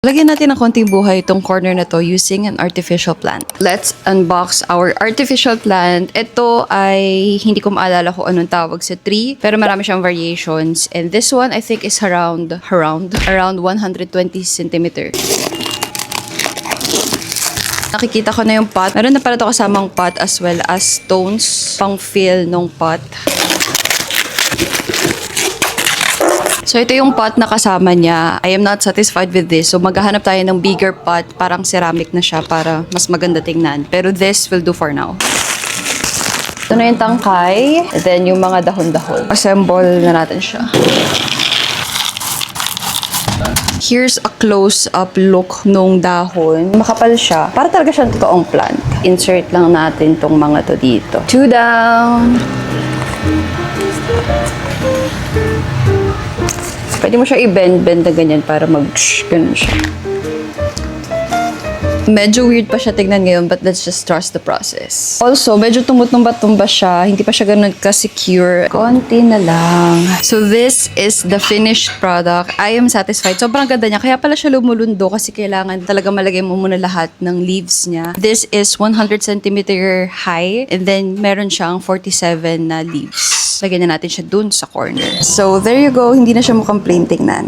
Lagyan natin ng konting buhay itong corner na to using an artificial plant. Let's unbox our artificial plant. Ito ay hindi ko maalala kung anong tawag sa tree, pero marami siyang variations. And this one I think is around 120 centimeter. Nakikita ko na yung pot. Meron na pala ito kasamang pot as well as stones pang fill nung pot. So, ito yung pot na kasama niya. I am not satisfied with this. So, maghahanap tayo ng bigger pot. Parang ceramic na siya para mas maganda tingnan. Pero this will do for now. Ito na yung tangkay. And then, yung mga dahon-dahon. Assemble na natin siya. Here's a close-up look nung dahon. Makapal siya. Para talaga siyang totoong plant. Insert lang natin tong mga to dito. 2 down. Pwede mo siya i-bend-bend na ganyan para ganun siya. Medyo weird pa siya tignan ngayon, but let's just trust the process. Also, medyo tumba-tumba siya. Hindi pa siya ganun ka-secure. Konti na lang. So, this is the finished product. I am satisfied. Sobrang ganda niya. Kaya pala siya lumulundo kasi kailangan talaga malagay mo muna lahat ng leaves niya. This is 100 centimeter high and then meron siyang 47 na leaves. Lagyan na natin siya dun sa corner. So, there you go. Hindi na siya mukhang plain tingnan.